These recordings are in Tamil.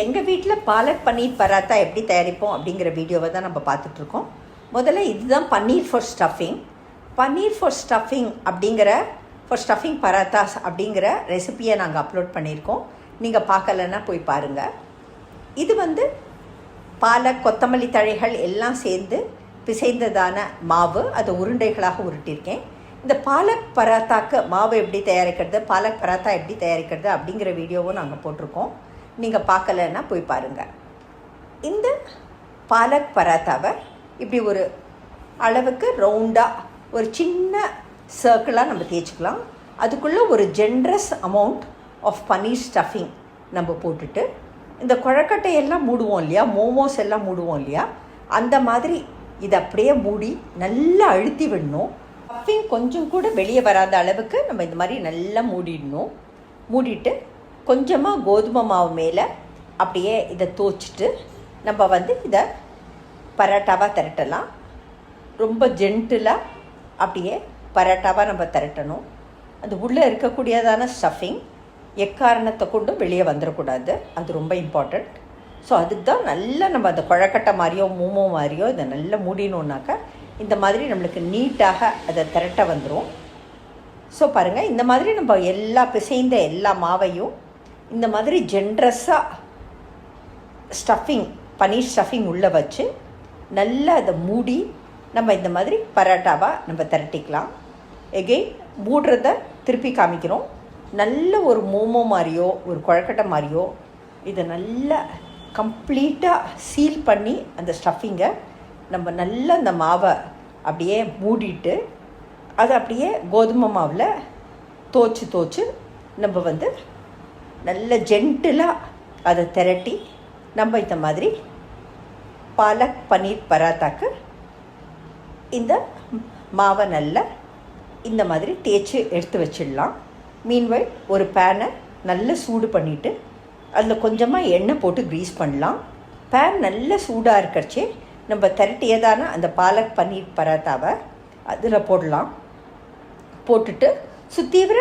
எங்கள் வீட்டில் பாலக் பன்னீர் பராத்தா எப்படி தயாரிப்போம் அப்படிங்கிற வீடியோவை தான் நம்ம பார்த்துட்ருக்கோம். முதல்ல இதுதான் paneer for stuffing. Paneer for stuffing stuffing parathas அப்படிங்கிற ரெசிப்பியை நாங்கள் அப்லோட் பண்ணியிருக்கோம். நீங்கள் பார்க்கலன்னா போய் பாருங்கள். இது பாலக், கொத்தமல்லி தழைகள் எல்லாம் சேர்ந்து பிசைந்ததான மாவு. அதை உருண்டைகளாக உருட்டியிருக்கேன். இந்த பாலக் பராத்தாக்கு மாவு எப்படி தயாரிக்கிறது, பாலக் பராத்தா எப்படி தயாரிக்கிறது அப்படிங்கிற வீடியோவும் நாங்கள் போட்டிருக்கோம். நீங்கள் பார்க்கலன்னா போய் பாருங்கள். இந்த பாலக் பராத்தாவை இப்படி ஒரு அளவுக்கு ரவுண்டாக ஒரு சின்ன சர்க்கிளாக நம்ம தேய்ச்சிக்கலாம். அதுக்குள்ளே ஒரு generous amount of paneer stuffing நம்ம போட்டுட்டு, இந்த குழக்கட்டையெல்லாம் மூடுவோம் இல்லையா, மோமோஸ் எல்லாம் மூடுவோம் இல்லையா, அந்த மாதிரி இதை அப்படியே மூடி நல்லா அழுத்தி விடணும். ஸ்டஃபிங் கொஞ்சம் கூட வெளியே வராத அளவுக்கு நம்ம இந்த மாதிரி நல்லா மூடிடணும். மூடிட்டு கொஞ்சமாக கோதுமை மாவு மேலே அப்படியே இதை தோச்சிட்டு நம்ம இதை பரோட்டாவாக திரட்டலாம். ரொம்ப ஜென்டிலாக அப்படியே பரோட்டாவாக நம்ம திரட்டணும். அது உள்ளே இருக்கக்கூடியதான ஸ்டஃபிங் எக்காரணத்தை கொண்டும் வெளியே வந்துடக்கூடாது. அது ரொம்ப இம்பார்ட்டண்ட். ஸோ அதுக்கு தான் நல்லா நம்ம அந்த குழக்கட்டை மாதிரியோ மோமோ மாதிரியோ இதை நல்லா மூடினோன்னாக்கா இந்த மாதிரி நம்மளுக்கு நீட்டாக அதை திரட்ட வந்துடும். ஸோ பாருங்கள், இந்த மாதிரி நம்ம பிசைந்த எல்லா மாவையும் இந்த மாதிரி ஜென்ரஸாக பன்னீர் ஸ்டஃபிங் உள்ளே வச்சு நல்லா அதை மூடி நம்ம இந்த மாதிரி பரோட்டாவாக நம்ம திரட்டிக்கலாம். எகெயின் மூடுறத திருப்பி காமிக்கிறோம். நல்ல ஒரு மோமோ மாதிரியோ ஒரு குழக்கட்டை மாதிரியோ இதை நல்லா கம்ப்ளீட்டாக சீல் பண்ணி அந்த ஸ்டஃபிங்கை நம்ம நல்லா அந்த மாவை அப்படியே மூடிட்டு அதை அப்படியே கோதுமை மாவில் தோச்சு நம்ம நல்ல ஜென்டிலாக அதை திரட்டி நம்ம இந்த மாதிரி பாலக் பன்னீர் பராத்தாக்கு இந்த மாவை நல்லா இந்த மாதிரி தேய்ச்சி எடுத்து வச்சிடலாம். மீன்வைல் ஒரு பேனை நல்லா சூடு பண்ணிவிட்டு அதில் கொஞ்சமாக எண்ணெய் போட்டு க்ரீஸ் பண்ணலாம். பேன் நல்ல சூடாக இருக்கிறச்சே நம்ம திரட்டியதான அந்த பாலக் பன்னீர் பராத்தாவை அதில் போடலாம். போட்டுட்டு சுத்தீவிர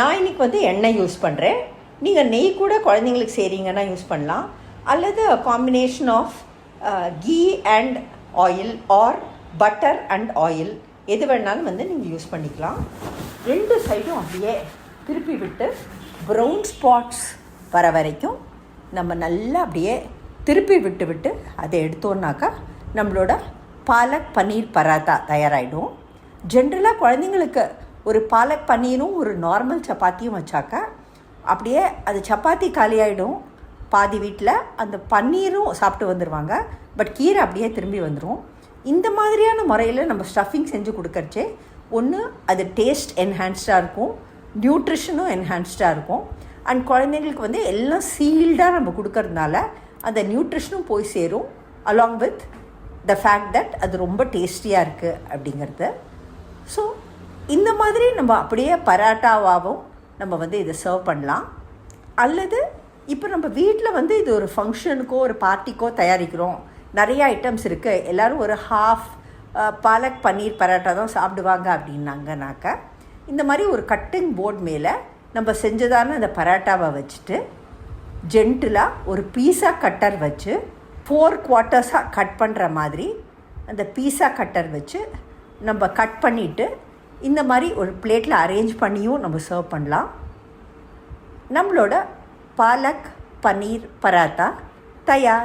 நான் இன்றைக்கி எண்ணெய் யூஸ் பண்ணுறேன். நீங்கள் நெய் கூட குழந்தைங்களுக்கு செய்கிறீங்கன்னா யூஸ் பண்ணலாம். அல்லது combination of ghee and oil or butter and oil எது வேணாலும் நீங்கள் யூஸ் பண்ணிக்கலாம். ரெண்டு சைடும் அப்படியே திருப்பி விட்டு ப்ரௌன் ஸ்பாட்ஸ் வர வரைக்கும் நம்ம நல்லா அப்படியே திருப்பி விட்டு அதை எடுத்தோன்னாக்கா நம்மளோட பாலக் பன்னீர் பராத்தா தயாராகிடும். ஜென்ரலாக குழந்தைங்களுக்கு ஒரு பாலக் பன்னீரும் ஒரு நார்மல் சப்பாத்தியும் வச்சாக்கா அப்படியே அது சப்பாத்தி காலியாகிடும். பாதி வீட்டில் அந்த பன்னீரும் சாப்பிட்டு வந்துடுவாங்க, பட் கீரை அப்படியே திரும்பி வந்துடும். இந்த மாதிரியான முறையில் நம்ம ஸ்டஃபிங் செஞ்சு கொடுக்கறச்சே ஒன்று அது டேஸ்ட் என்ஹான்ஸ்டாக இருக்கும், நியூட்ரிஷனும் என்ஹான்ஸ்டாக இருக்கும். அண்ட் குழந்தைங்களுக்கு எல்லாம் சீல்டாக நம்ம கொடுக்கறதுனால அந்த நியூட்ரிஷனும் போய் சேரும், along with the fact that அது ரொம்ப டேஸ்டியாக இருக்குது அப்படிங்கிறது. ஸோ இந்த மாதிரி நம்ம அப்படியே பராட்டாவாகவும் நம்ம இதை சர்வ் பண்ணலாம். அல்லது இப்போ நம்ம வீட்டில் இது ஒரு ஃபங்க்ஷனுக்கோ ஒரு பார்ட்டிக்கோ தயாரிக்கிறோம், நிறைய ஐட்டம்ஸ் இருக்குது, எல்லோரும் ஒரு ஹாஃப் பாலக் பன்னீர் பரோட்டா தான் சாப்பிடுவாங்க அப்படின்னாங்கனாக்கா இந்த மாதிரி ஒரு கட்டிங் போர்டு மேலே நம்ம செஞ்சதான அந்த பரோட்டாவை வச்சுட்டு ஜென்டிலாக ஒரு பீஸா கட்டர் வச்சு 4 குவார்ட்டர்ஸாக கட் பண்ணுற மாதிரி அந்த பீஸா கட்டர் வச்சு நம்ம கட் பண்ணிவிட்டு இந்த மாதிரி ஒரு பிளேட்டில் அரேஞ்ச் பண்ணியும் நம்ம சர்வ் பண்ணலாம். நம்மளோட பாலக் பன்னீர் பராத்தா தயார்.